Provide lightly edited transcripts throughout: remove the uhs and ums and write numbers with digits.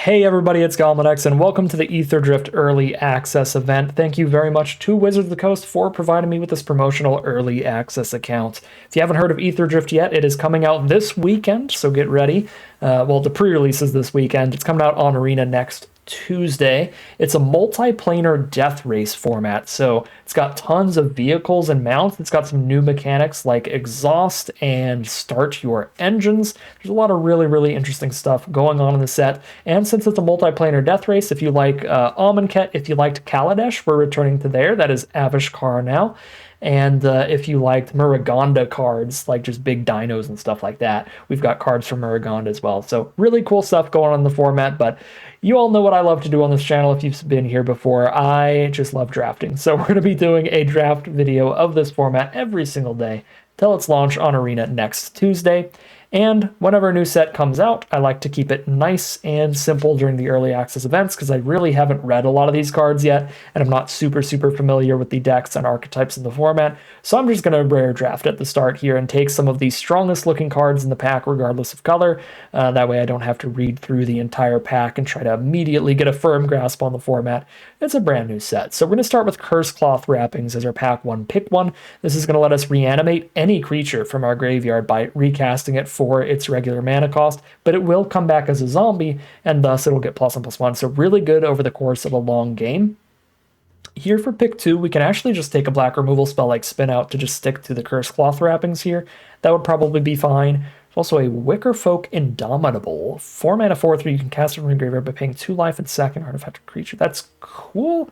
Hey everybody, it's Galmanex, and welcome to the Aetherdrift Early Access event. Thank you very much to Wizards of the Coast for providing me with this promotional early access account. If you haven't heard of Aetherdrift yet, it is coming out this weekend, so get ready. The pre-release is this weekend. It's coming out on Arena next Tuesday. It's a multiplanar death race format, so it's got tons of vehicles and mounts. It's got some new mechanics like exhaust and start your engines. There's a lot of really interesting stuff going on in the set, and since it's a multiplanar death race, if you like Amonkhet, if you liked Kaladesh, we're returning to there. That is Avishkar now. And if you liked Muragonda cards, like just big dinos and stuff like that, we've got cards from Muragonda as well. So really cool stuff going on in the format, but you all know what I love to do on this channel if you've been here before. I just love drafting. So we're going to be doing a draft video of this format every single day till its launch on Arena next Tuesday. And whenever a new set comes out, I like to keep it nice and simple during the early access events because I really haven't read a lot of these cards yet, and I'm not super familiar with the decks and archetypes in the format. So I'm just going to rare draft at the start here and take some of the strongest looking cards in the pack regardless of color. That way I don't have to read through the entire pack and try to immediately get a firm grasp on the format. It's a brand new set. So we're going to start with Curse Cloth Wrappings as our pack 1 pick 1. This is going to let us reanimate any creature from our graveyard by recasting it for its regular mana cost, but it will come back as a zombie, and thus it'll get +1/+1. So really good over the course of a long game. Here for pick 2, we can actually just take a black removal spell like Spin Out to just stick to the Curse Cloth Wrappings here. That would probably be fine. There's also a Wicker Folk Indomitable. 4 mana 4/3, you can cast it from your graveyard by paying 2 life and second artifact creature. That's cool.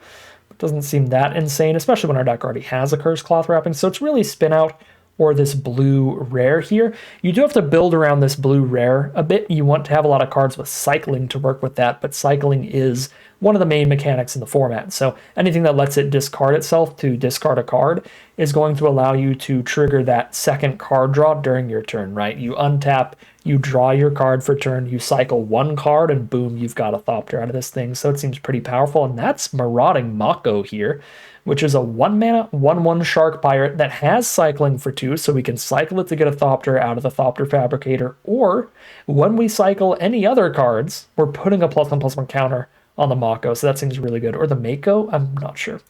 It doesn't seem that insane, especially when our deck already has a Curse Cloth Wrapping. So it's really Spin Out or this blue rare here. You do have to build around this blue rare a bit. You want to have a lot of cards with cycling to work with that, but cycling is one of the main mechanics in the format. So anything that lets it discard itself to discard a card is going to allow you to trigger that second card draw during your turn, right? You untap, you draw your card for turn, you cycle 1 card, and boom, you've got a Thopter out of this thing. So it seems pretty powerful, and that's Marauding Mako here, which is a 1 mana 1/1 Shark Pirate that has cycling for 2, so we can cycle it to get a Thopter out of the Thopter Fabricator, or when we cycle any other cards, we're putting a +1/+1 counter on the Mako, so that seems really good. Or the Mako? I'm not sure.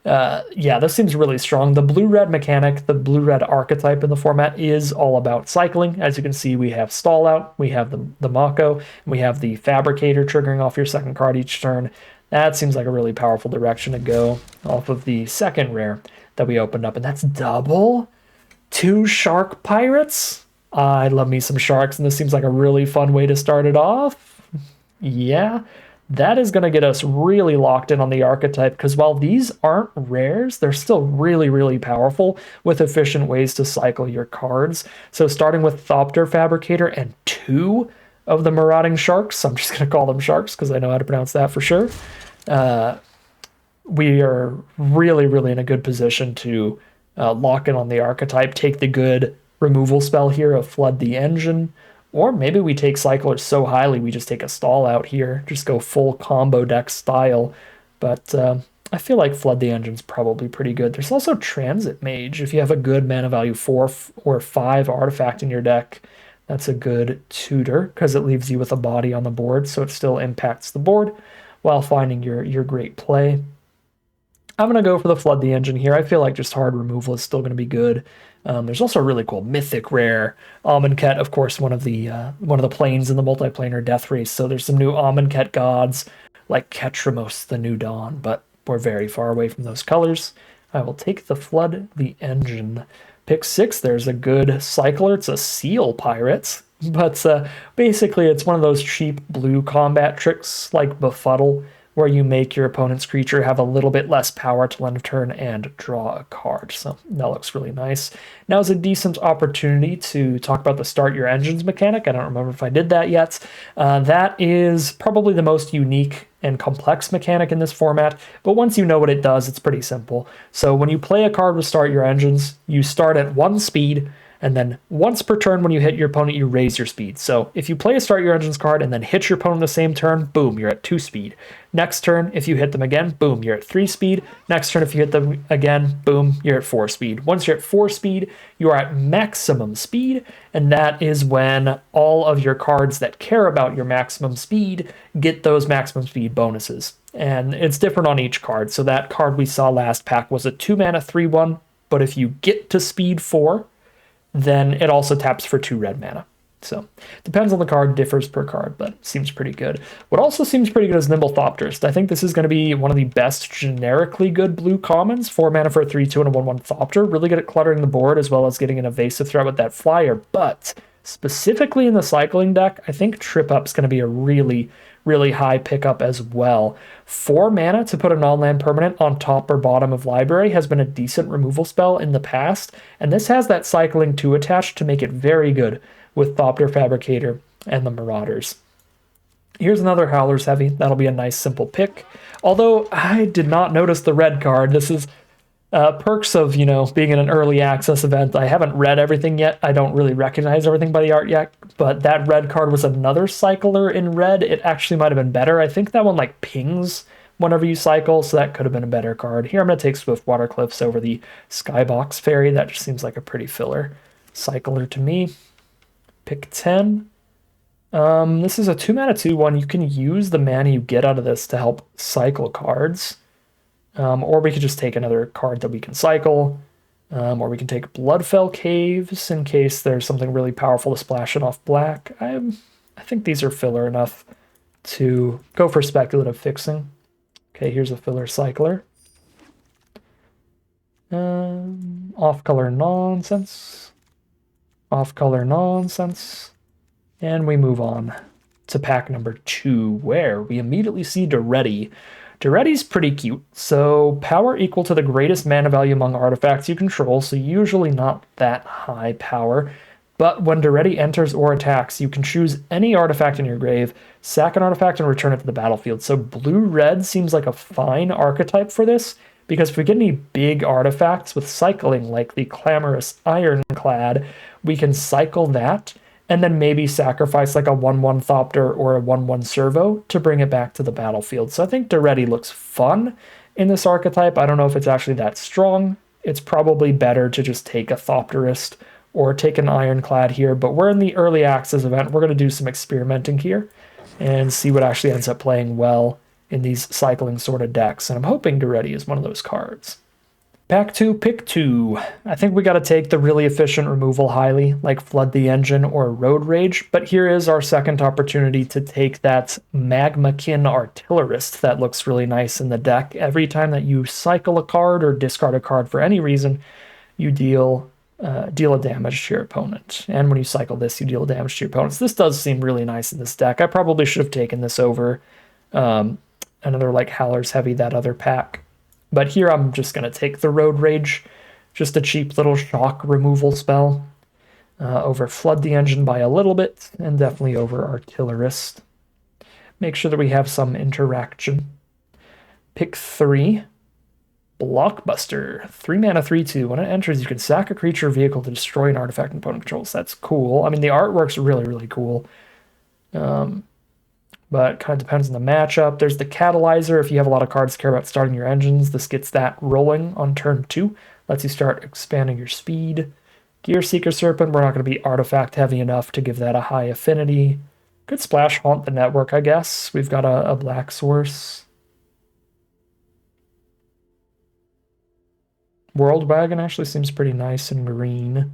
Yeah, this seems really strong. The blue-red mechanic, the blue-red archetype in the format is all about cycling. As you can see, we have Stall Out, we have the Mako, and we have the Fabricator triggering off your second card each turn. That seems like a really powerful direction to go off of the second rare that we opened up, and that's double 2 Shark Pirates. I love me some sharks, and this seems like a really fun way to start it off. Yeah, that is going to get us really locked in on the archetype, because while these aren't rares, they're still really powerful with efficient ways to cycle your cards. So starting with Thopter Fabricator and 2 of the Marauding Sharks, I'm just going to call them sharks because I know how to pronounce that for sure. We are really in a good position to lock in on the archetype, take the good removal spell here of Flood the Engine, or maybe we take Cyclers so highly we just take a Stall Out here, just go full combo deck style. But I feel like Flood the Engine's probably pretty good. There's also Transit Mage. If you have a good mana value 4 or 5 artifact in your deck, that's a good tutor because it leaves you with a body on the board, so it still impacts the board while finding your great play. I'm going to go for the Flood the Engine here. I feel like just hard removal is still going to be good. There's also a really cool mythic rare. Amonkhet, of course, one of the planes in the multiplanar death race. So there's some new Amonkhet gods like Ketramos, the New Dawn, but we're very far away from those colors. I will take the Flood the Engine. Pick 6, there's a good cycler. It's a Seal Pirates, but basically it's one of those cheap blue combat tricks like Befuddle, where you make your opponent's creature have a little bit less power till end of turn and draw a card. So that looks really nice. Now is a decent opportunity to talk about the Start Your Engines mechanic. I don't remember if I did that yet. That is probably the most unique and complex mechanic in this format, but once you know what it does, it's pretty simple. So when you play a card with Start Your Engines, you start at 1 speed, And then once per turn when you hit your opponent, you raise your speed. So if you play a Start Your Engines card and then hit your opponent the same turn, boom, you're at 2 speed. Next turn, if you hit them again, boom, you're at 3 speed. Next turn, if you hit them again, boom, you're at 4 speed. Once you're at 4 speed, you are at maximum speed, and that is when all of your cards that care about your maximum speed get those maximum speed bonuses. And it's different on each card. So that card we saw last pack was a 2-mana 3/1, but if you get to speed 4, then it also taps for 2 red mana. So depends on the card, differs per card, but seems pretty good. What also seems pretty good is Nimble Thopterist. I think this is going to be one of the best generically good blue commons. 4 mana for a 3/2 and a 1/1 Thopter. Really good at cluttering the board as well as getting an evasive threat with that flyer. But specifically in the cycling deck, I think Trip Up's going to be a really high pickup as well. 4 mana to put a non-land permanent on top or bottom of library has been a decent removal spell in the past, and this has that cycling 2 attached to make it very good with Thopter Fabricator and the Marauders. Here's another Howler's Heavy. That'll be a nice simple pick. Although I did not notice the red card. This is perks of, being in an early access event. I haven't read everything yet. I don't really recognize everything by the art yet, but that red card was another cycler in red. It actually might have been better. I think that one pings whenever you cycle, so that could have been a better card. Here I'm going to take Swift Watercliffs over the Skybox Fairy. That just seems like a pretty filler cycler to me. Pick 10. This is a 2-mana 2/1. You can use the mana you get out of this to help cycle cards. Or we could just take another card that we can cycle. Or we can take Bloodfell Caves in case there's something really powerful to splash it off black. I think these are filler enough to go for speculative fixing. Okay, here's a filler cycler. Off-color nonsense. Off-color nonsense. And we move on to pack number 2, where we immediately see Daretti. Daretti's pretty cute. So power equal to the greatest mana value among artifacts you control, so usually not that high power. But when Daretti enters or attacks, you can choose any artifact in your grave, sack an artifact, and return it to the battlefield. So blue-red seems like a fine archetype for this, because if we get any big artifacts with cycling, like the Clamorous Ironclad, we can cycle that, and then maybe sacrifice like a 1/1 Thopter or a 1/1 Servo to bring it back to the battlefield. So I think Daretti looks fun in this archetype. I don't know if it's actually that strong. It's probably better to just take a Thopterist or take an Ironclad here, but we're in the early access event. We're going to do some experimenting here and see what actually ends up playing well in these cycling sort of decks, and I'm hoping Daretti is one of those cards. Pack 2, pick 2. I think we got to take the really efficient removal highly, like Flood the Engine or Road Rage, but here is our second opportunity to take that Magmakin Artillerist that looks really nice in the deck. Every time that you cycle a card or discard a card for any reason, you deal a damage to your opponent. And when you cycle this, you deal damage to your opponents. This does seem really nice in this deck. I probably should have taken this over another Howler's Heavy, that other pack. But here I'm just going to take the Road Rage, just a cheap little shock removal spell, over Flood the Engine by a little bit, and definitely over Artillerist. Make sure that we have some interaction. Pick 3, Blockbuster. 3 mana 3/2. When it enters, you can sack a creature or vehicle to destroy an artifact an opponent controls. That's cool. I mean, the artwork's really cool. But kind of depends on the matchup. There's the Catalyzer. If you have a lot of cards care about starting your engines, this gets that rolling on turn 2. Lets you start expanding your speed. Gear Seeker Serpent, we're not going to be artifact heavy enough to give that a high affinity. Could splash Haunt the Network, I guess. We've got a black source. World Wagon actually seems pretty nice in green,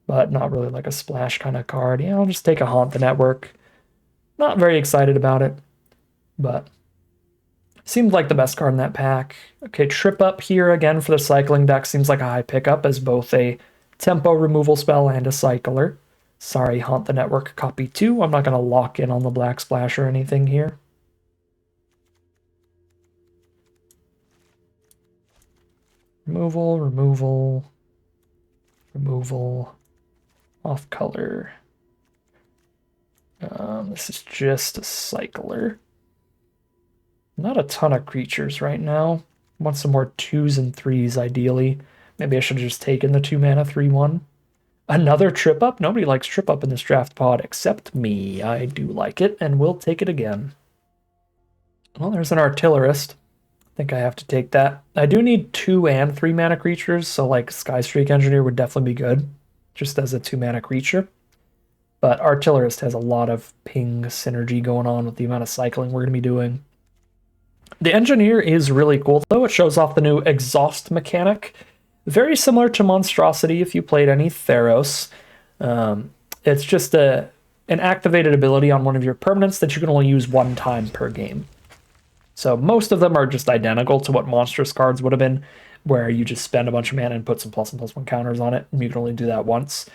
but not really like a splash kind of card. Yeah, I'll just take a Haunt the Network. Not very excited about it, but seems like the best card in that pack. Okay, Trip Up here again for the cycling deck seems like a high pickup as both a tempo removal spell and a cycler. Sorry, Haunt the Network copy 2. I'm not going to lock in on the black splash or anything here. Removal. Off color. This is just a cycler. Not a ton of creatures right now. Want some more 2s and 3s ideally. Maybe I should have just taken the 2 mana 3/1. Another trip up? Nobody likes trip up in this draft pod except me. I do like it, and we'll take it again. Well, there's an artillerist. I think I have to take that. I do need 2 and 3 mana creatures, so like Skystreak Engineer would definitely be good, just as a 2 mana creature. But Artillerist has a lot of ping synergy going on with the amount of cycling we're going to be doing. The Engineer is really cool, though. It shows off the new exhaust mechanic. Very similar to Monstrosity if you played any Theros. It's just an activated ability on one of your permanents that you can only use 1 time per game. So most of them are just identical to what monstrous cards would have been, where you just spend a bunch of mana and put some +1/+1 counters on it, and you can only do that once.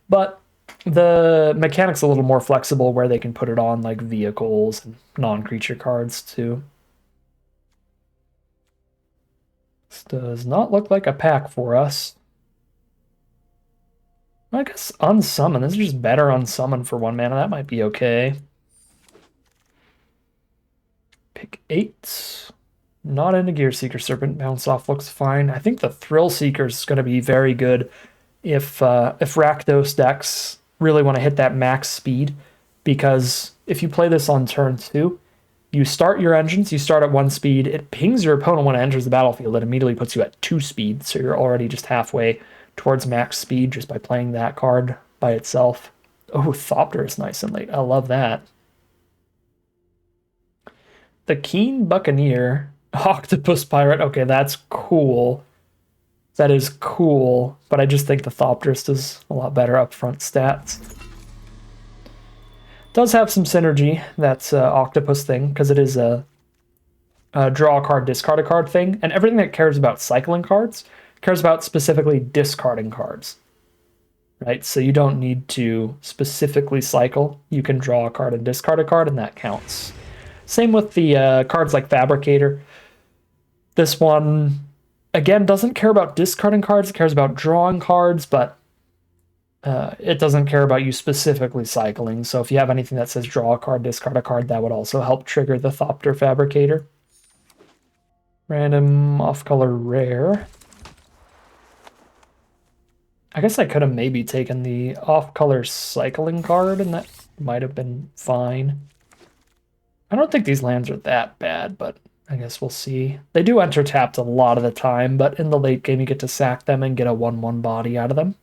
But the mechanic's a little more flexible, where they can put it on like vehicles and non-creature cards too. This does not look like a pack for us. I guess unsummon. This is just better unsummon for 1 mana. That might be okay. Pick 8. Not into Gear Seeker Serpent. Bounce off looks fine. I think the Thrill Seeker is going to be very good if Rakdos decks really want to hit that max speed, because if you play this on turn 2, you start your engines, you start at 1 speed, it pings your opponent when it enters the battlefield, it immediately puts you at 2 speed, so you're already just halfway towards max speed just by playing that card by itself. Oh, Thopter is nice and late. I love that. The Keen Buccaneer, Octopus Pirate. Okay, that's cool. That is cool, but I just think the Thopterist is a lot better upfront stats. Does have some synergy, that's Octopus thing, because it is a draw a card, discard a card thing, and everything that cares about cycling cards cares about specifically discarding cards. Right? So you don't need to specifically cycle. You can draw a card and discard a card, and that counts. Same with the cards like Fabricator. This one, again, doesn't care about discarding cards. It cares about drawing cards, but it doesn't care about you specifically cycling. So if you have anything that says draw a card, discard a card, that would also help trigger the Thopter Fabricator. Random off-color rare. I guess I could have maybe taken the off-color cycling card, and that might have been fine. I don't think these lands are that bad, but I guess we'll see. They do enter tapped a lot of the time, but in the late game you get to sack them and get a 1/1 body out of them.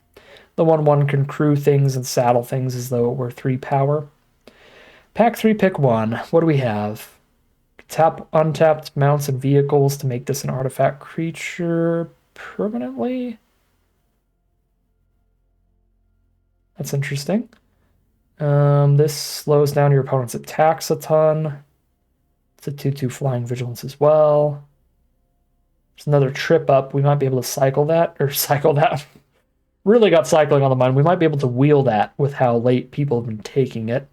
The 1/1 can crew things and saddle things as though it were 3 power. Pack 3, pick 1. What do we have? Tap untapped mounts and vehicles to make this an artifact creature permanently. That's interesting. This slows down your opponent's attacks a ton. It's a 2/2 flying vigilance as well. There's another trip up. We might be able to cycle that, or cycle that. Really got cycling on the mind. We might be able to wheel that with how late people have been taking it.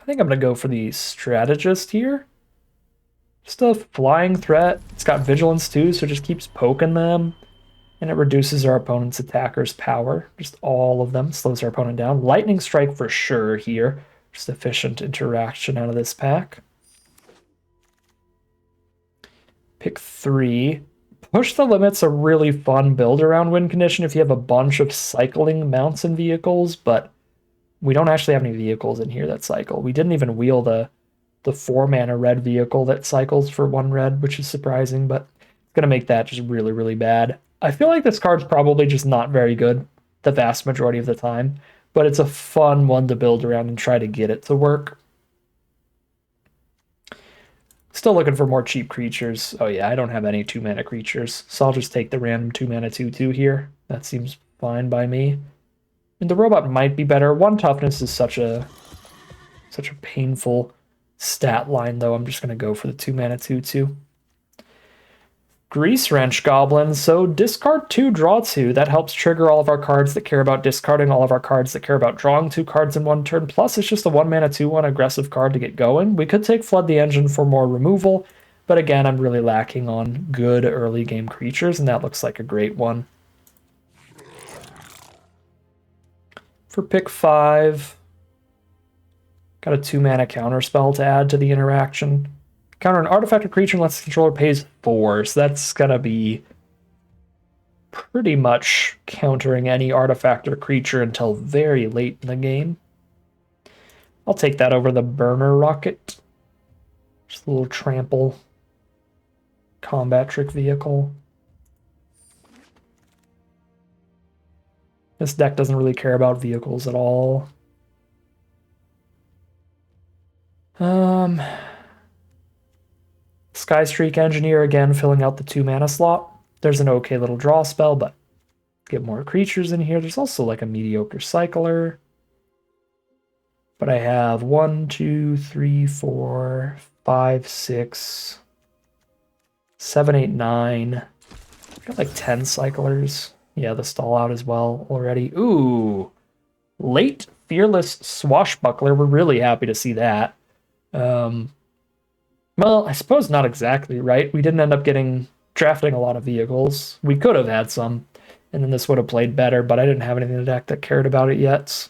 I think I'm going to go for the strategist here. Just a flying threat. It's got vigilance too, so it just keeps poking them. And it reduces our opponent's attacker's power. Just all of them. Slows our opponent down. Lightning Strike for sure here. Just efficient interaction out of this pack. Pick 3. Push the Limit's a really fun build around win condition if you have a bunch of cycling mounts and vehicles, but we don't actually have any vehicles in here that cycle. We didn't even wheel the 4 mana red vehicle that cycles for 1 red, which is surprising, but it's going to make that just really, really bad. I feel like this card's probably just not very good the vast majority of the time, but it's a fun one to build around and try to get it to work. Still looking for more cheap creatures. Oh yeah, I don't have any 2 mana creatures, so I'll just take the random 2 mana 2/2 here. That seems fine by me. And the robot might be better. 1 toughness is such a painful stat line, though. I'm just going to go for the 2 mana 2/2. Grease Wrench Goblin, so discard 2, draw 2. That helps trigger all of our cards that care about discarding, all of our cards that care about drawing 2 cards in 1 turn. Plus, it's just a 1 mana 2/1 aggressive card to get going. We could take Flood the Engine for more removal, but again, I'm really lacking on good early game creatures, and that looks like a great one. For pick 5, got a 2 mana counter spell to add to the interaction. Counter an artifact or creature unless the controller pays 4, so that's gonna be pretty much countering any artifact or creature until very late in the game. I'll take that over the burner rocket. Just a little trample combat trick vehicle. This deck doesn't really care about vehicles at all. Skystreak Engineer, again, filling out the 2-mana slot. There's an okay little draw spell, but get more creatures in here. There's also like a mediocre cycler. But I have 1, 2, 3, 4, 5, 6, 7, 8, 9. I've got like 10 cyclers. Yeah, the stall out as well already. Ooh, late Fearless Swashbuckler. We're really happy to see that. Well, I suppose not exactly, right? We didn't end up drafting a lot of vehicles. We could have had some, and then this would have played better, but I didn't have anything in the deck that cared about it yet.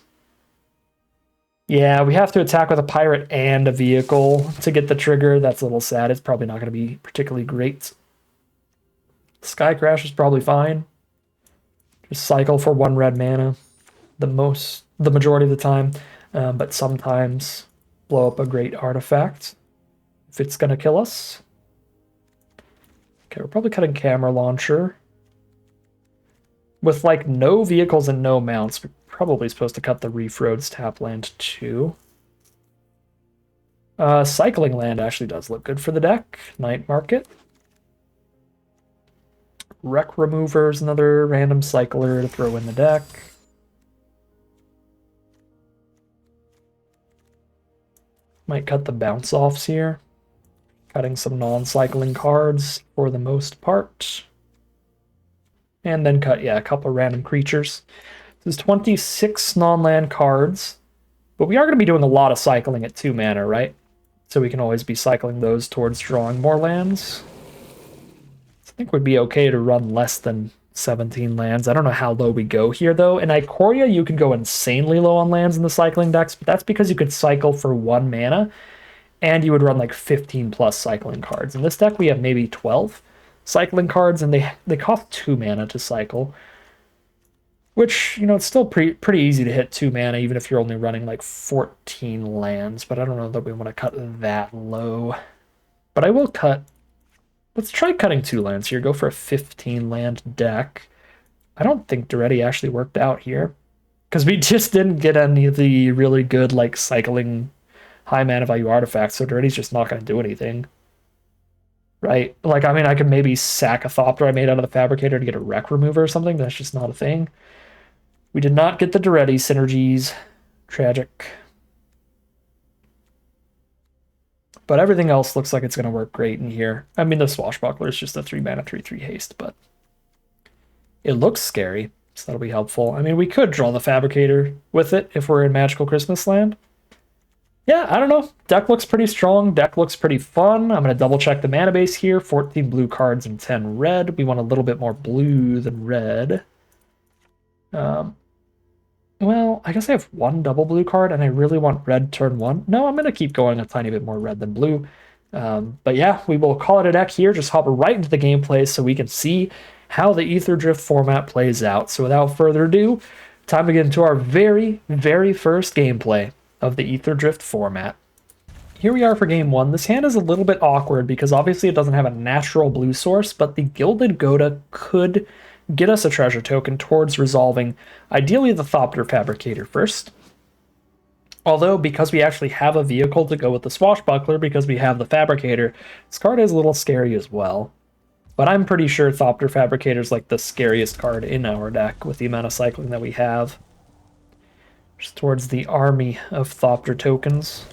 Yeah, we have to attack with a pirate and a vehicle to get the trigger. That's a little sad. It's probably not going to be particularly great. Sky Crash is probably fine. Just cycle for 1 red mana the majority of the time, but sometimes blow up a great artifact if it's going to kill us. Okay, we're probably cutting Camera Launcher. With like no vehicles and no mounts, we're probably supposed to cut the Reef Roads tap land too. Cycling Land actually does look good for the deck. Night Market. Wreck Remover is another random cycler to throw in the deck. Might cut the bounce offs here. Cutting some non-cycling cards for the most part. And then cut, yeah, a couple of random creatures. This is 26 non-land cards. But we are going to be doing a lot of cycling at 2 mana, right? So we can always be cycling those towards drawing more lands. I think would be okay to run less than 17 lands. I don't know how low we go here, though. In Ikoria, you can go insanely low on lands in the cycling decks, but that's because you could cycle for 1 mana, and you would run like 15 plus cycling cards. In this deck, we have maybe 12 cycling cards, and they cost 2 mana to cycle, which, you know, it's still pretty easy to hit 2 mana, even if you're only running like 14 lands, but I don't know that we want to cut that low. But I will cut... Let's try cutting 2 lands here. Go for a 15 land deck. I don't think Duretti actually worked out here, because we just didn't get any of the really good like cycling high mana value artifacts, so Duretti's just not going to do anything. Right? Like, I mean, I could maybe sack a Thopter I made out of the Fabricator to get a Wreck Remover or something. That's just not a thing. We did not get the Duretti synergies. Tragic. But everything else looks like it's going to work great in here. I mean, the Swashbuckler is just a 3 mana 3/3 haste, but it looks scary, so that'll be helpful. I mean, we could draw the Fabricator with it if we're in Magical Christmas Land. Yeah, I don't know. Deck looks pretty strong. Deck looks pretty fun. I'm going to double check the mana base here. 14 blue cards and 10 red. We want a little bit more blue than red. Well, I guess I have 1 double blue card, and I really want red turn 1. No, I'm going to keep going a tiny bit more red than blue. But yeah, we will call it a deck here. Just hop right into the gameplay so we can see how the Aetherdrift format plays out. So without further ado, time to get into our very, very first gameplay of the Aetherdrift format. Here we are for game 1. This hand is a little bit awkward because obviously it doesn't have a natural blue source, but the Gilded Goda could get us a treasure token towards resolving, ideally, the Thopter Fabricator first. Although, because we actually have a vehicle to go with the Swashbuckler, because we have the Fabricator, this card is a little scary as well. But I'm pretty sure Thopter Fabricator is like the scariest card in our deck with the amount of cycling that we have. Just towards the army of Thopter tokens.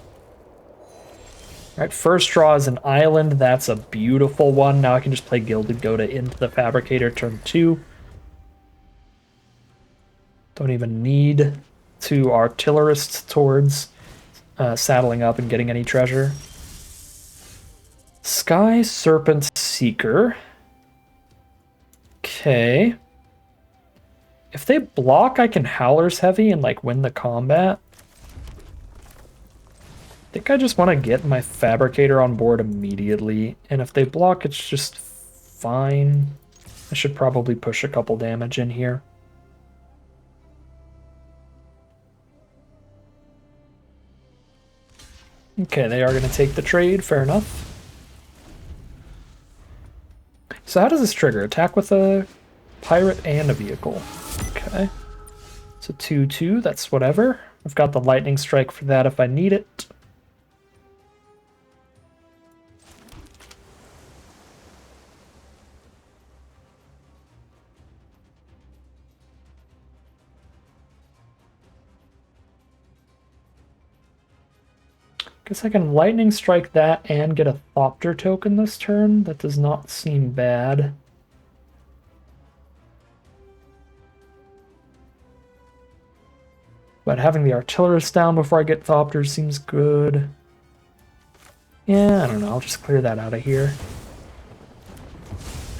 Alright, first draw is an island. That's a beautiful one. Now I can just play Gilded Goda into the Fabricator turn 2. Don't even need to Artillerist towards saddling up and getting any treasure. Sky Serpent Seeker. Okay. If they block, I can Howler's Heavy and like win the combat. I think I just want to get my Fabricator on board immediately, and if they block, it's just fine. I should probably push a couple damage in here. Okay, they are going to take the trade, fair enough. So how does this trigger? Attack with a pirate and a vehicle. Okay. So 2/2, that's whatever. I've got the lightning strike for that if I need it. Guess I can lightning strike that and get a Thopter token this turn. That does not seem bad. But having the artillerist down before I get Thopter seems good. Yeah, I don't know. I'll just clear that out of here.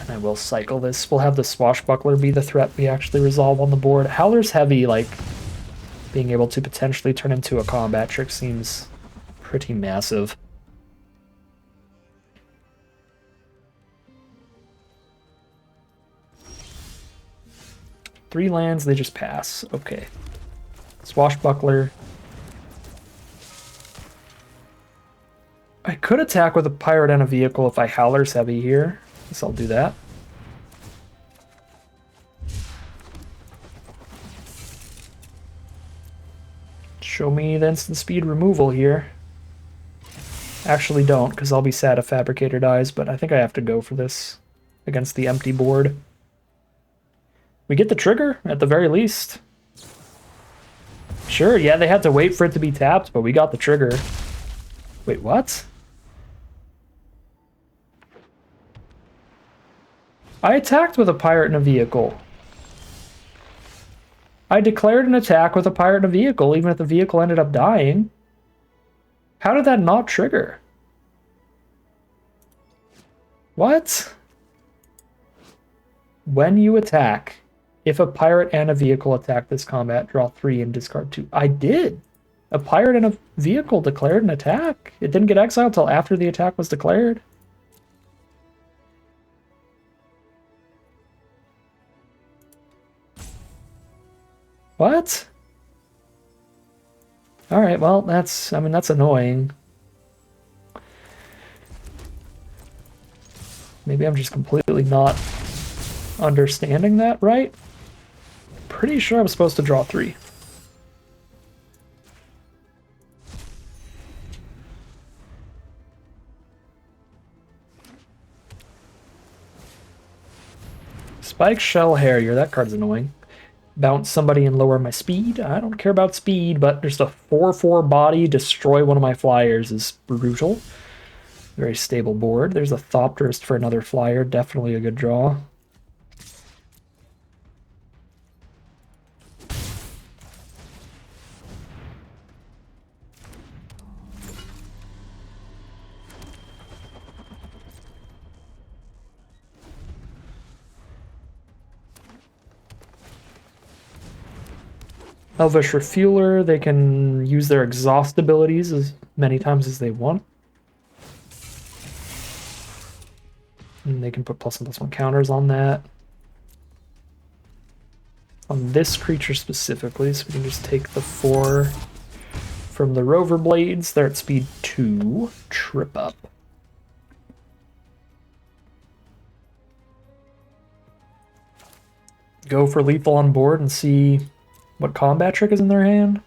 And I will cycle this. We'll have the Swashbuckler be the threat we actually resolve on the board. Howler's Heavy, like, being able to potentially turn into a combat trick seems pretty massive. Three lands, they just pass. Okay. Swashbuckler. I could attack with a pirate and a vehicle if I Howler's Heavy here. Guess I'll do that. Show me the instant speed removal here. Actually don't, because I'll be sad if Fabricator dies, but I think I have to go for this against the empty board. We get the trigger, at the very least. Sure, yeah, they had to wait for it to be tapped, but we got the trigger. Wait, what? I attacked with a pirate and a vehicle. I declared an attack with a pirate and a vehicle, even if the vehicle ended up dying. How did that not trigger? What? When you attack, if a pirate and a vehicle attack this combat, draw 3 and discard 2. I did. A pirate and a vehicle declared an attack. It didn't get exiled until after the attack was declared. What? Alright, well, that's annoying. Maybe I'm just completely not understanding that right. Pretty sure I'm supposed to draw 3. Spike Shell Harrier, that card's annoying. Bounce somebody and lower my speed. I don't care about speed, but just a 4/4 body, destroy one of my flyers is brutal. Very stable board. There's a Thopterist for another flyer, definitely a good draw. Elvish Refueler, they can use their exhaust abilities as many times as they want. And they can put +1/+1 counters on that. On this creature specifically, so we can just take the 4 from the Rover Blades. They're at speed 2. Trip up. Go for lethal on board and see what combat trick is in their hand.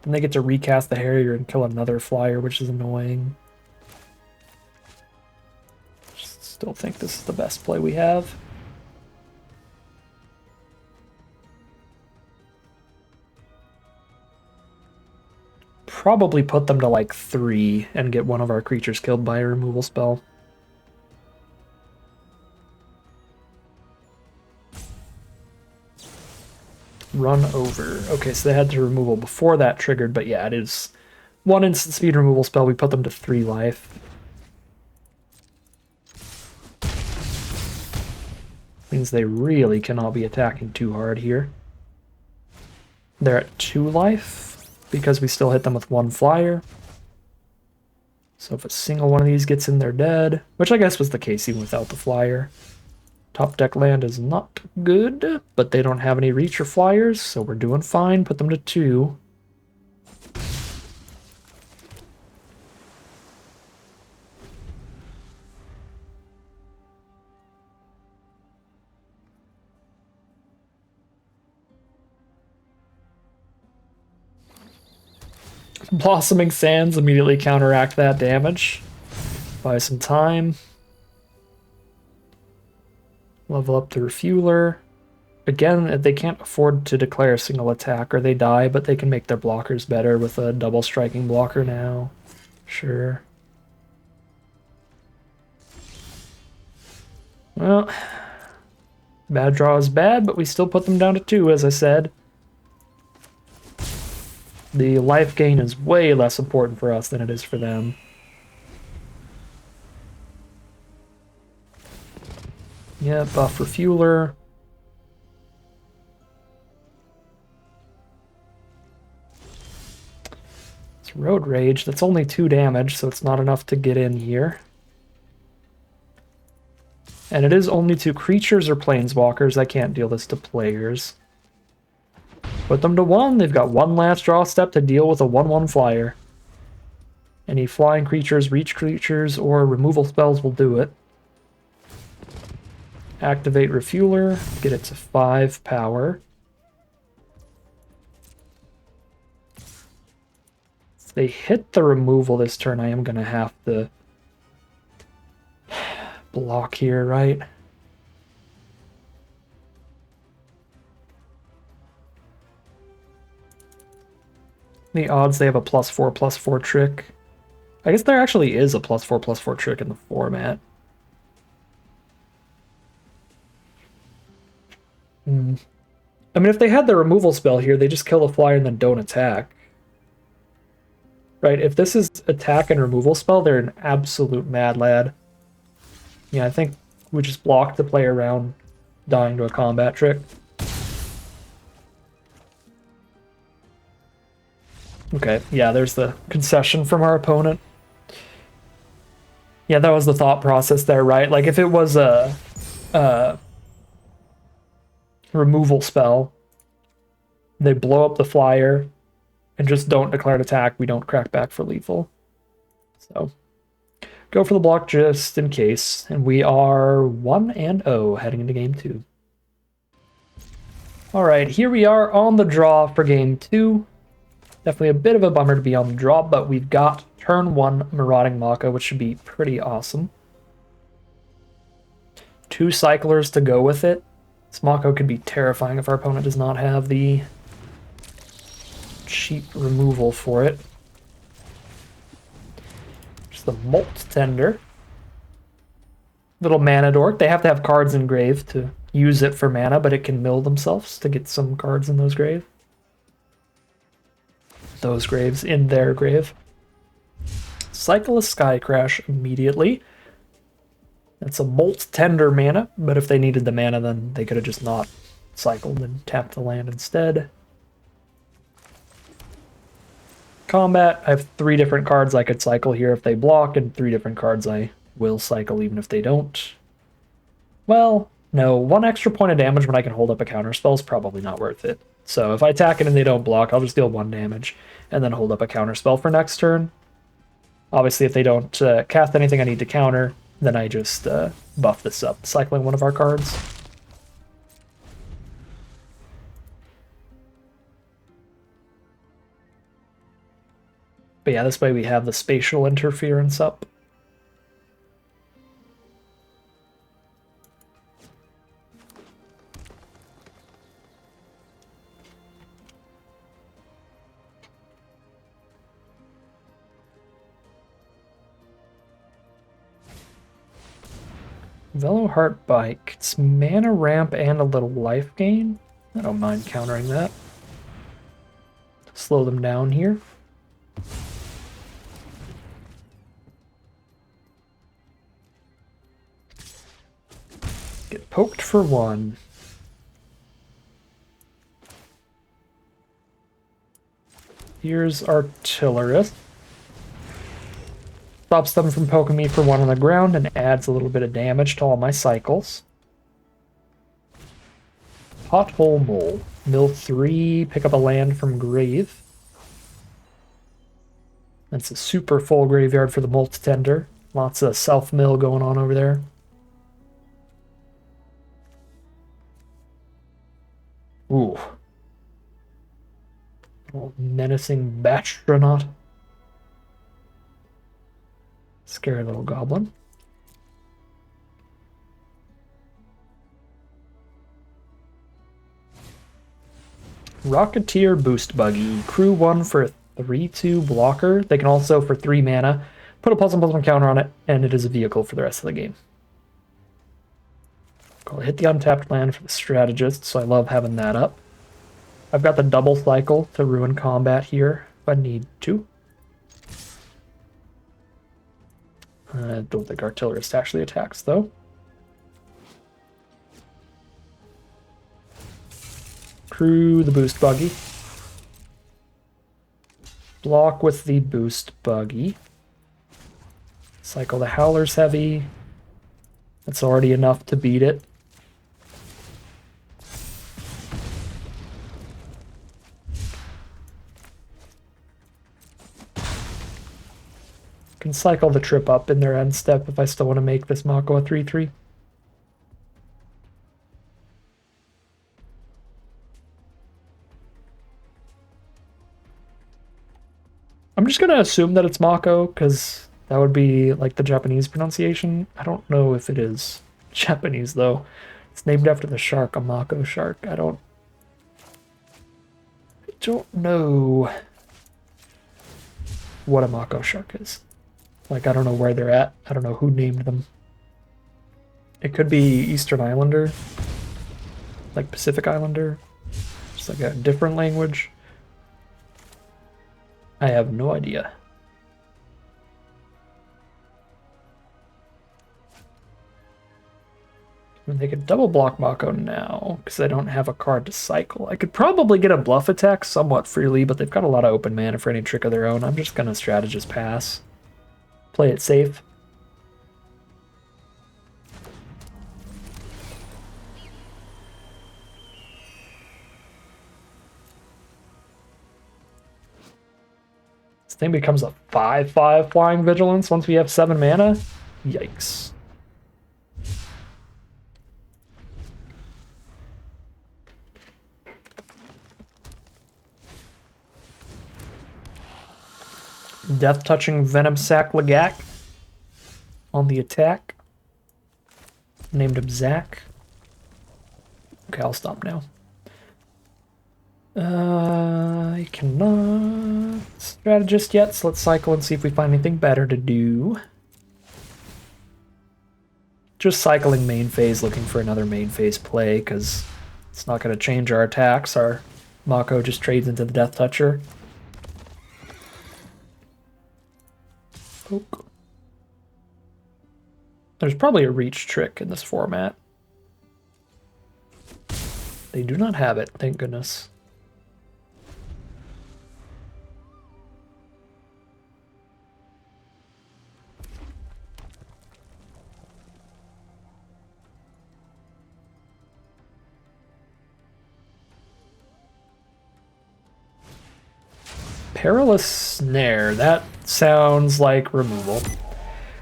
Then they get to recast the Harrier and kill another flyer, which is annoying. Still think this is the best play we have. Probably put them to like 3 and get one of our creatures killed by a removal spell. Run over. Okay, so they had to removal before that triggered, but yeah, it is 1 instant speed removal spell. We put them to 3 life. Means they really cannot be attacking too hard here. They're at 2 life because we still hit them with 1 flyer. So if a single one of these gets in, they're dead, which I guess was the case even without the flyer. Top deck land is not good, but they don't have any reach or flyers, so we're doing fine. Put them to 2. Blossoming Sands immediately counteract that damage. Buy some time. Level up the Refueler. Again, they can't afford to declare a single attack or they die, but they can make their blockers better with a double striking blocker now. Sure. Well, bad draw is bad, but we still put them down to 2, as I said. The life gain is way less important for us than it is for them. Yeah, buff Refueler. It's Road Rage. That's only 2 damage, so it's not enough to get in here. And it is only to creatures or planeswalkers. I can't deal this to players. Put them to 1. They've got 1 last draw step to deal with a 1/1 flyer. Any flying creatures, reach creatures, or removal spells will do it. Activate Refueler, get it to 5 power. If they hit the removal this turn, I am going to have to block here, right? The odds they have a +4/+4 trick. I guess there actually is a +4/+4 trick in the format. I mean, if they had the removal spell here, they just kill the flyer and then don't attack. Right, if this is attack and removal spell, they're an absolute mad lad. Yeah, I think we just block the player around dying to a combat trick. Okay, yeah, there's the concession from our opponent. Yeah, that was the thought process there, right? Like, if it was a removal spell, they blow up the flyer and just don't declare an attack, we don't crack back for lethal. So, go for the block just in case, and we are 1-0 heading into game 2. Alright, here we are on the draw for game 2. Definitely a bit of a bummer to be on the draw, but we've got turn 1 Marauding Maka, which should be pretty awesome. 2 cyclers to go with it. This Mako could be terrifying if our opponent does not have the cheap removal for it. Just the Molt Tender. Little mana dork. They have to have cards in grave to use it for mana, but it can mill themselves to get some cards in those grave. Those graves in their grave. Cycle a Sky Crash immediately. That's a Molt Tender mana, but if they needed the mana, then they could have just not cycled and tapped the land instead. Combat, I have 3 different cards I could cycle here if they block, and 3 different cards I will cycle even if they don't. Well, no, 1 extra point of damage when I can hold up a counterspell is probably not worth it. So if I attack it and they don't block, I'll just deal 1 damage and then hold up a counterspell for next turn. Obviously, if they don't cast anything I need to counter, then I just buff this up, cycling 1 of our cards. But yeah, this way we have the spatial interference up. Veloheart Bike. It's mana ramp and a little life gain. I don't mind countering that. Slow them down here. Get poked for 1. Here's Artillerist. Stops them from poking me for 1 on the ground and adds a little bit of damage to all my cycles. Pothole Mole. Mill 3, pick up a land from grave. That's a super full graveyard for the Molt Tender. Lots of self-mill going on over there. Ooh. Little menacing Bastronaut. Scary little goblin. Rocketeer Boost Buggy. Crew 1 for a 3/2 blocker. They can also, for 3 mana, put a +1/+1 counter on it, and it is a vehicle for the rest of the game. I'll hit the untapped land for the strategist, so I love having that up. I've got the double cycle to ruin combat here if I need to. I don't think Artillerist actually attacks, though. Crew the Boost Buggy. Block with the Boost Buggy. Cycle the Howler's Heavy. That's already enough to beat it. Can cycle the Trip Up in their end step if I still want to make this Mako a 3/3. I'm just going to assume that it's Mako, because that would be like the Japanese pronunciation. I don't know if it is Japanese, though. It's named after the shark, a Mako shark. I don't know what a Mako shark is. Like, I don't know where they're at. I don't know who named them. It could be Eastern Islander, like Pacific Islander, just like a different language. I have no idea. They could double block Mako now, because I don't have a card to cycle. I could probably get a bluff attack somewhat freely, but they've got a lot of open mana for any trick of their own. I'm just going to strategist pass. Play it safe. This thing becomes a 5/5 Flying Vigilance once we have 7 mana? Yikes. Death Touching Venom Sack Legak on the attack. Named him Zach. Okay, I'll stop now. I cannot strategist yet, so let's cycle and see if we find anything better to do. Just cycling main phase, looking for another main phase play, because it's not going to change our attacks. Our Mako just trades into the Death Toucher. Poke. There's probably a reach trick in this format. They do not have it, thank goodness. Perilous Snare, that sounds like removal.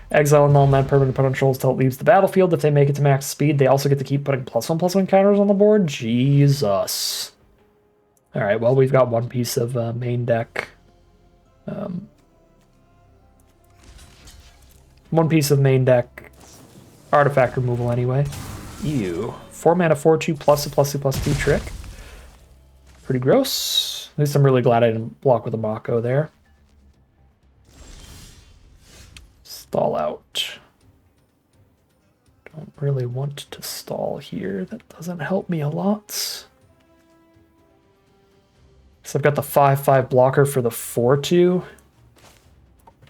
Exile and non-land permanent opponent controls till it leaves the battlefield. If they make it to max speed, they also get to keep putting +1/+1 counters on the board. Jesus. Alright, well, we've got one piece of main deck. One piece of main deck artifact removal anyway. Ew. 4 mana 4/2 +2/+2/+2 trick. Pretty gross. At least I'm really glad I didn't block with a Mako there. Stall out. Don't really want to stall here. That doesn't help me a lot. So I've got the 5/5 blocker for the 4/2.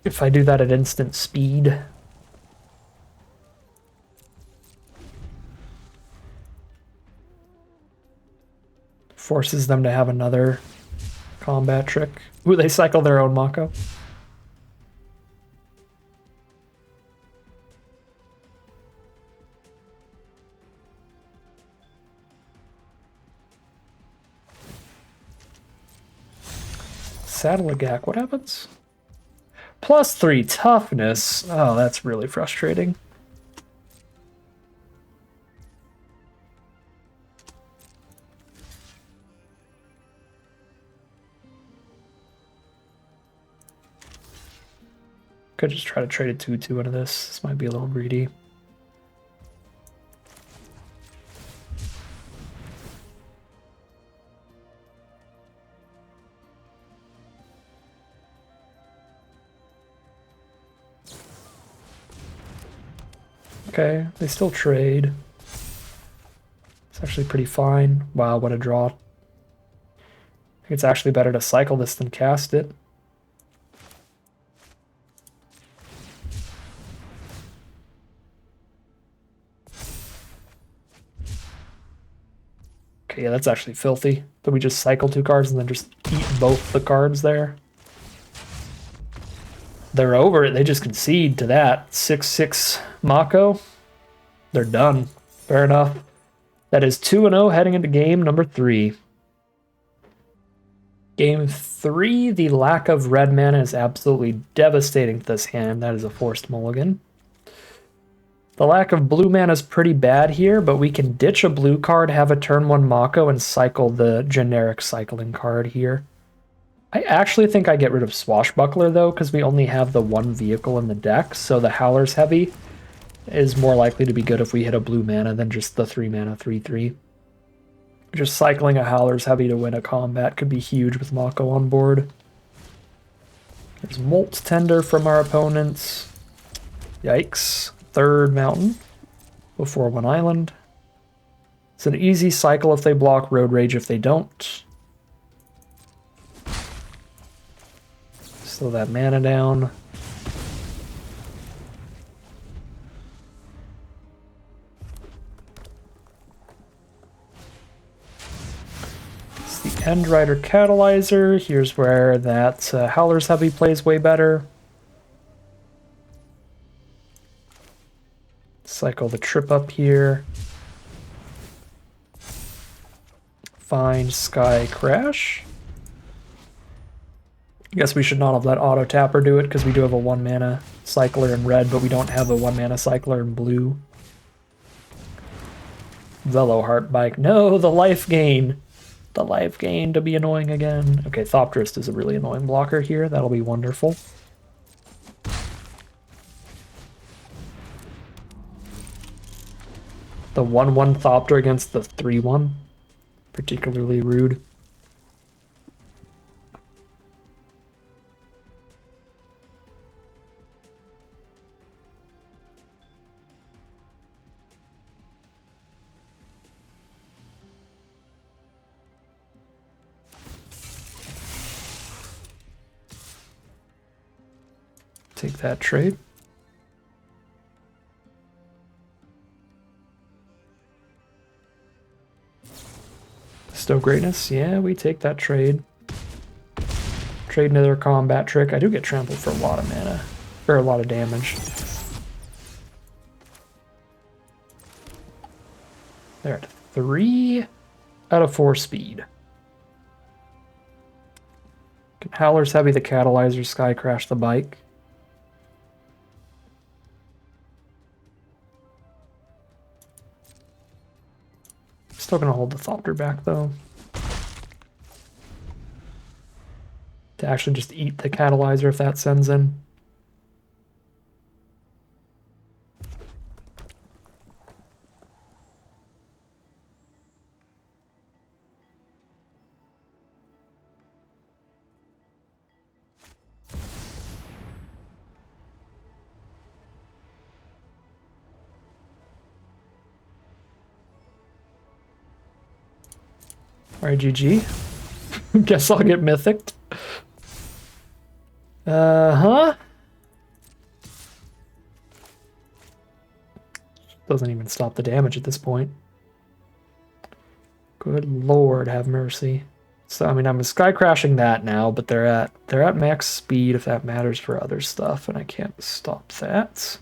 If I do that at instant speed. Forces them to have another combat trick. Ooh, they cycle their own Mako. Saddlegak, what happens? +3 toughness. Oh, that's really frustrating. Could just try to trade a 2/2 into this. This might be a little greedy. Okay, they still trade. It's actually pretty fine. Wow, what a draw. I think it's actually better to cycle this than cast it. Okay, yeah, that's actually filthy. But we just cycle 2 cards and then just eat both the cards there. They're over it. They just concede to that. 6/6 Mako. They're done. Fair enough. That is 2-0 heading into game number 3. Game 3, the lack of red mana is absolutely devastating to this hand. That is a forced mulligan. The lack of blue mana is pretty bad here, but we can ditch a blue card, have a turn 1 Mako, and cycle the generic cycling card here. I actually think I get rid of Swashbuckler, though, because we only have the 1 vehicle in the deck, so the Howler's Heavy is more likely to be good if we hit a blue mana than just the 3 mana 3/3. Just cycling a Howler's Heavy to win a combat could be huge with Mako on board. There's Molt Tender from our opponents. Yikes. 3rd mountain before 1 island. It's an easy cycle if they block, Road Rage if they don't. Slow that mana down. It's the Endrider Catalyzer. Here's where that Howler's Heavy plays way better. Cycle the trip up here. Find Sky Crash. I guess we should not have let Auto Tapper do it because we do have a 1 mana cycler in red, but we don't have a 1 mana cycler in blue. Velo Heart Bike. No, the life gain. The life gain to be annoying again. Okay, Thopterist is a really annoying blocker here. That'll be wonderful. The 1/1 Thopter against the 3/1. Particularly rude. Take that trade. Stow Greatness, yeah, we take that trade. Trade another combat trick. I do get trampled for a lot of mana, or a lot of damage. They're at 3 out of 4 speed. Can Howler's Heavy the Catalyzer, Sky Crash the bike. Still gonna hold the Thopter back though. To actually just eat the Catalyzer if that sends in. Alright, GG. Guess I'll get Mythic. Huh? Doesn't even stop the damage at this point. Good lord, have mercy. So I mean, I'm sky crashing that now, but they're at max speed if that matters for other stuff, and I can't stop that.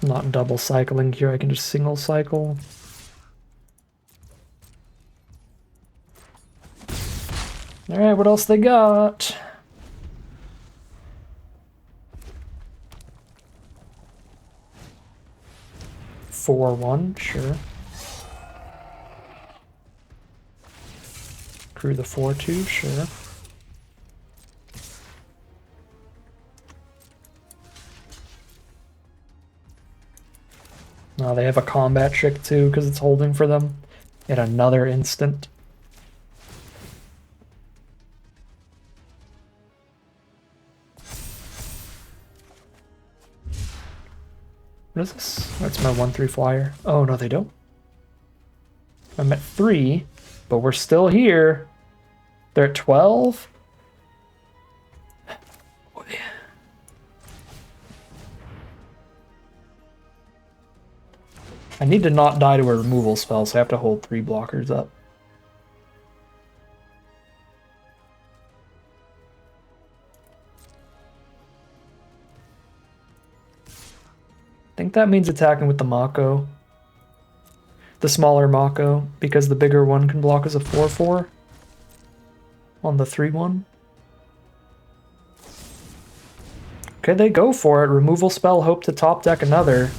not double cycling here. I can just single cycle. All right, what else they got? Four, 1, sure. Crew the 4-2, sure. Now they have a combat trick too because it's holding for them in another instant. What is this? That's my 1-3 flyer. Oh, no, they don't. I'm at 3, but we're still here. They're at 12. I need to not die to a removal spell, so I have to hold 3 blockers up. I think that means attacking with the Mako. The smaller Mako, because the bigger one can block as a 4-4 on the 3-1. Okay, they go for it. Removal spell, hope to top deck another.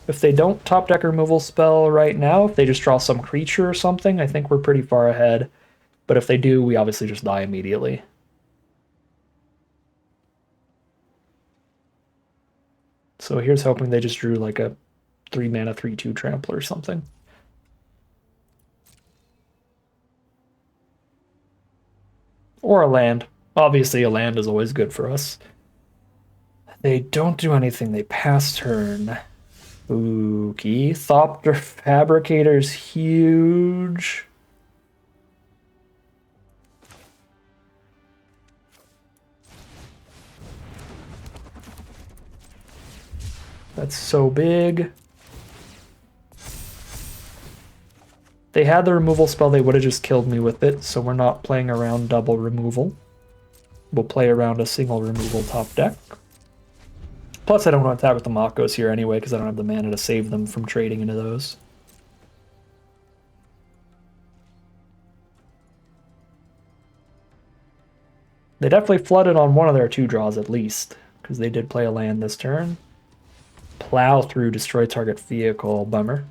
If they don't top deck a removal spell right now, if they just draw some creature or something, I think we're pretty far ahead. But if they do, we obviously just die immediately. So here's hoping they just drew like a 3-mana 3/2 trampler or something. Or a land. Obviously a land is always good for us. They don't do anything, they pass turn. Spooky. Thopter Fabricator's huge. That's so big. They had the removal spell, they would have just killed me with it, so we're not playing around double removal. We'll play around a single removal top deck. Plus I don't want to attack with the Makos here anyway, because I don't have the mana to save them from trading into those. They definitely flooded on one of their 2 draws at least, because they did play a land this turn. Plow through, destroy target vehicle. Bummer.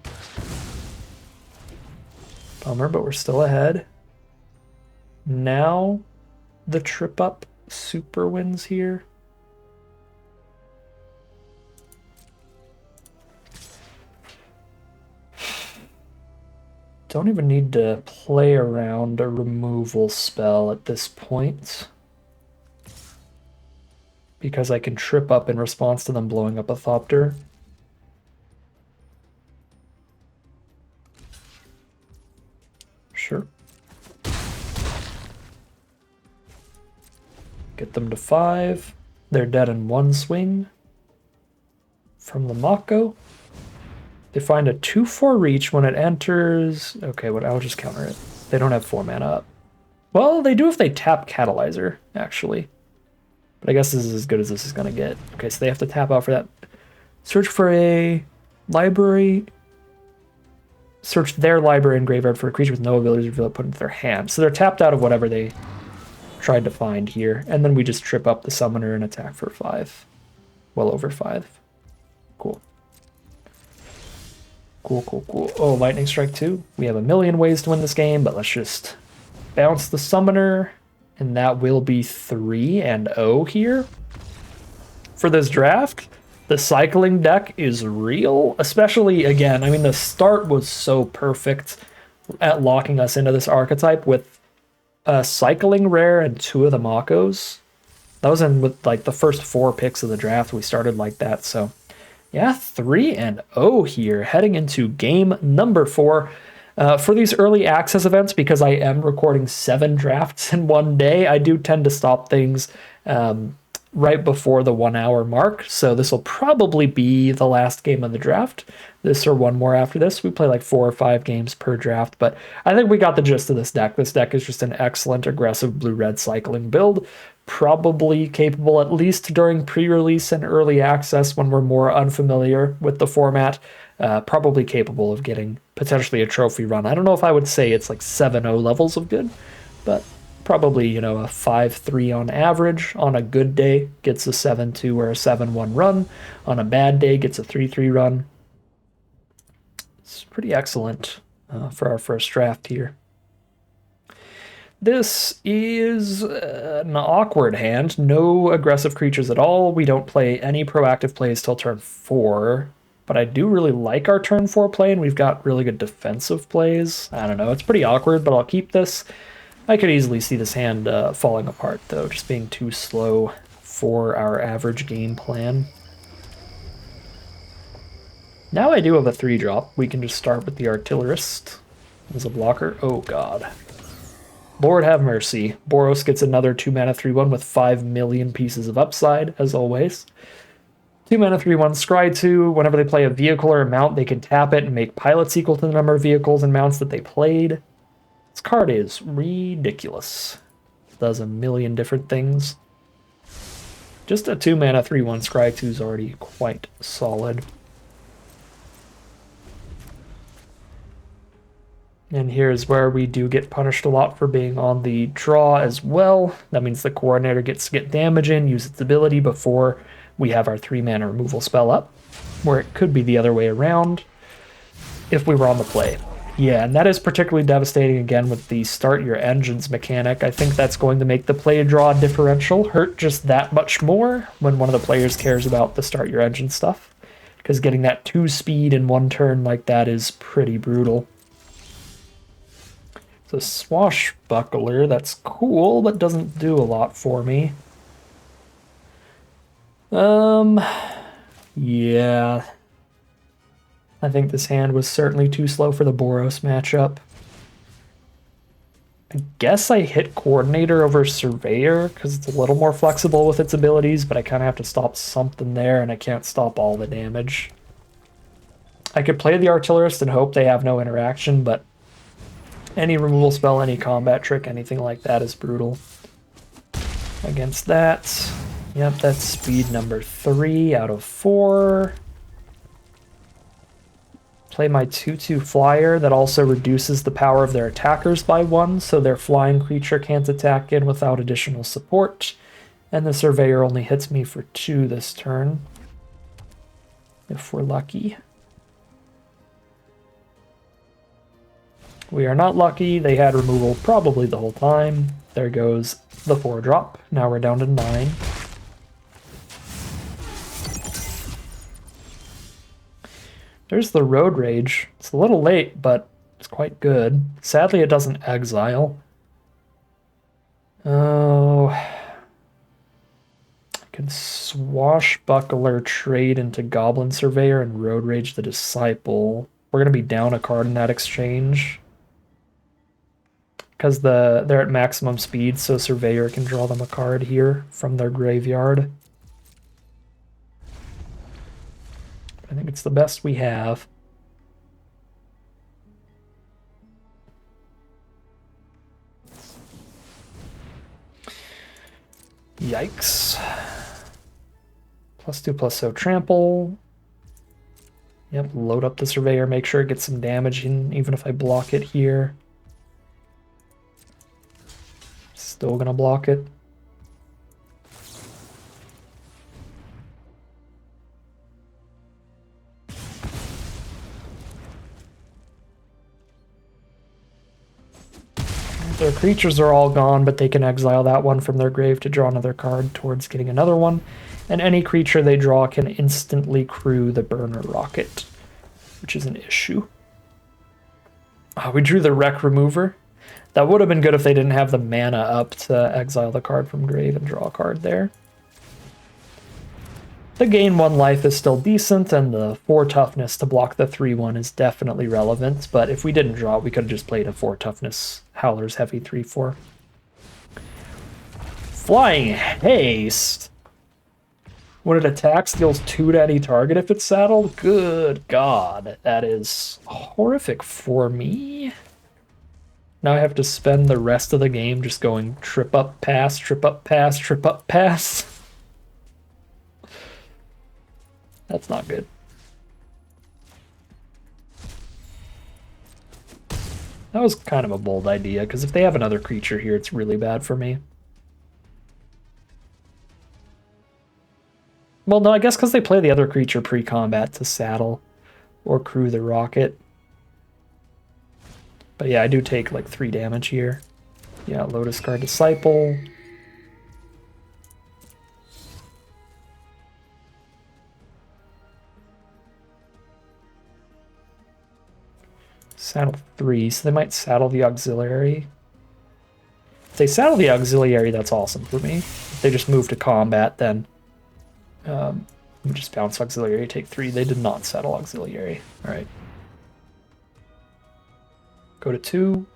Bummer, but we're still ahead. Now the trip up super wins here. Don't even need to play around a removal spell at this point, because I can trip up in response to them blowing up a Thopter. Sure. Get them to 5. They're dead in 1 swing. From the Mako. They find a 2/4 reach when it enters. Okay, I'll just counter it. They don't have 4 mana up. Well, they do if they tap Catalyzer, actually. But I guess this is as good as this is going to get. Okay, so they have to tap out for that. Search for a library. Search their library and graveyard for a creature with no abilities to reveal it, put into their hand. So they're tapped out of whatever they tried to find here. And then we just trip up the summoner and attack for 5. Well over 5. Cool. Cool, cool, cool. Oh, Lightning Strike 2. We have a million ways to win this game, but let's just bounce the summoner. And that will be 3-0 here. For this draft, the cycling deck is real. Especially, again, I mean, the start was so perfect at locking us into this archetype with a cycling rare and 2 of the Makos. That was in with like the first 4 picks of the draft. We started like that, so yeah, 3-0 here, heading into game number 4. For these early access events, because I am recording 7 drafts in one day, I do tend to stop things right before the 1 hour mark. So this will probably be the last game of the draft. This or one more after this. We play like 4 or 5 games per draft, but I think we got the gist of this deck. This deck is just an excellent aggressive blue-red cycling build. probably capable, at least during pre-release and early access when we're more unfamiliar with the format, probably capable of getting potentially a trophy run. I don't know if I would say it's like 7-0 levels of good, but probably, you know, a 5-3 on average. On a good day, gets a 7-2 or a 7-1 run. On a bad day, gets a 3-3 run. It's pretty excellent for our first draft here. This is an awkward hand. No aggressive creatures at all. We don't play any proactive plays till turn 4. But I do really like our turn 4 play, and we've got really good defensive plays. I don't know. It's pretty awkward, but I'll keep this. I could easily see this hand falling apart, though, just being too slow for our average game plan. Now I do have a 3-drop. We can just start with the Artillerist as a blocker. Oh, God. Lord have mercy. Boros gets another 2-mana 3-1 with 5 million pieces of upside, as always. 2-mana 3-1 Scry 2. Whenever they play a vehicle or a mount, they can tap it and make pilots equal to the number of vehicles and mounts that they played. This card is ridiculous. Does a million different things. Just a 2-mana 3-1 Scry 2 is already quite solid. And here's where we do get punished a lot for being on the draw as well. That means the Coordinator gets to get damage in, use its ability before we have our 3-mana removal spell up, where it could be the other way around if we were on the play. Yeah, and that is particularly devastating again with the start your engines mechanic. I think that's going to make the play draw differential hurt just that much more when one of the players cares about the start your engine stuff, because getting that 2 speed in 1 turn like that is pretty brutal. The Swashbuckler, that's cool, but doesn't do a lot for me. Yeah. I think this hand was certainly too slow for the Boros matchup. I guess I hit Coordinator over Surveyor, because it's a little more flexible with its abilities, but I kind of have to stop something there, and I can't stop all the damage. I could play the Artillerist and hope they have no interaction, but any removal spell, any combat trick, anything like that is brutal. Against that, yep, that's speed number 3 out of 4. Play my 2/2 flyer that also reduces the power of their attackers by 1, so their flying creature can't attack in without additional support. And the Surveyor only hits me for 2 this turn, if we're lucky. We are not lucky. They had removal probably the whole time. There goes the 4-drop. Now we're down to 9. There's the Road Rage. It's a little late, but it's quite good. Sadly, it doesn't exile. Oh. I could Swashbuckler trade into Goblin Surveyor and Road Rage the Disciple. We're going to be down a card in that exchange, because they're at maximum speed, so Surveyor can draw them a card here from their graveyard. I think it's the best we have. Yikes. +2/+0 trample. Yep, load up the Surveyor, make sure it gets some damage in, even if I block it here. Still gonna block it. Their creatures are all gone, but they can exile that one from their grave to draw another card towards getting another one. And any creature they draw can instantly crew the Burner Rocket, which is an issue. We drew the Wreck Remover. That would have been good if they didn't have the mana up to exile the card from grave and draw a card there. The gain 1 life is still decent, and the 4 toughness to block the 3/1 is definitely relevant, but if we didn't draw, we could have just played a 4 toughness Howler's Heavy 3/4. Flying Haste! When it attacks, deals 2 to any target if it's saddled? Good God, that is horrific for me. Now I have to spend the rest of the game just going trip up, pass, trip up, pass, trip up, pass. That's not good. That was kind of a bold idea, because if they have another creature here, it's really bad for me. Well, no, I guess because they play the other creature pre-combat to saddle or crew the rocket. But yeah, I do take like 3 damage here. Yeah, Lotus Guard Disciple. Saddle 3, so they might saddle the auxiliary. If they saddle the auxiliary, that's awesome for me. If they just move to combat, then we just bounce auxiliary, take 3. They did not saddle auxiliary. All right. Go to 2.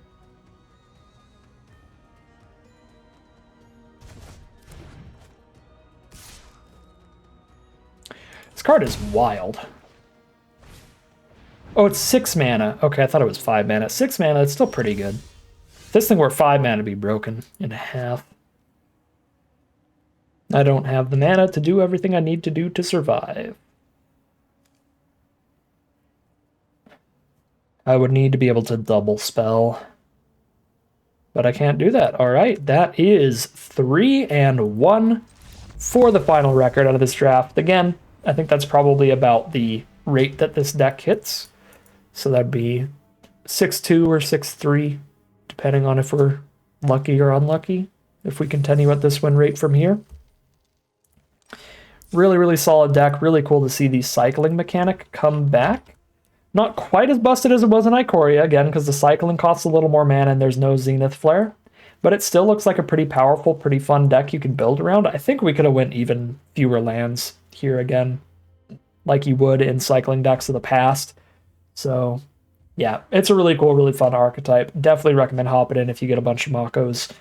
This card is wild. Oh, it's 6 mana. Okay, I thought it was 5 mana. 6 mana, it's still pretty good. If this thing were 5 mana, it'd be broken in half. I don't have the mana to do everything I need to do to survive. I would need to be able to double spell. But I can't do that. All right, that is 3-1 for the final record out of this draft. Again, I think that's probably about the rate that this deck hits. So that'd be 6-2 or 6-3, depending on if we're lucky or unlucky, if we continue at this win rate from here. Really, really solid deck. Really cool to see the cycling mechanic come back. Not quite as busted as it was in Ikoria, again, because the cycling costs a little more mana and there's no Zenith Flare. But it still looks like a pretty powerful, pretty fun deck you can build around. I think we could have went even fewer lands here again, like you would in cycling decks of the past. So, yeah, it's a really cool, really fun archetype. Definitely recommend hopping in if you get a bunch of Makos.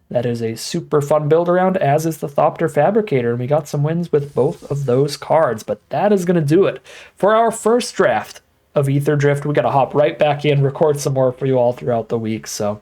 That is a super fun build around, as is the Thopter Fabricator, and we got some wins with both of those cards. But that is going to do it for our first draft of Aetherdrift. We got to hop right back in, record some more for you all throughout the week. So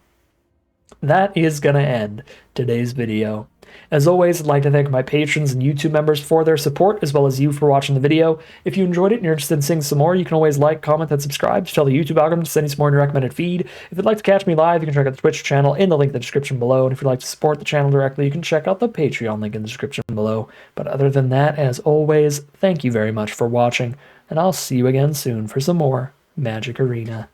that is going to end today's video. As always, I'd like to thank my patrons and YouTube members for their support, as well as you for watching the video. If you enjoyed it and you're interested in seeing some more, you can always like, comment, and subscribe to tell the YouTube algorithm to send you some more in your recommended feed. If you'd like to catch me live, you can check out the Twitch channel in the link in the description below. And if you'd like to support the channel directly, you can check out the Patreon link in the description below. But other than that, as always, thank you very much for watching, and I'll see you again soon for some more Magic Arena.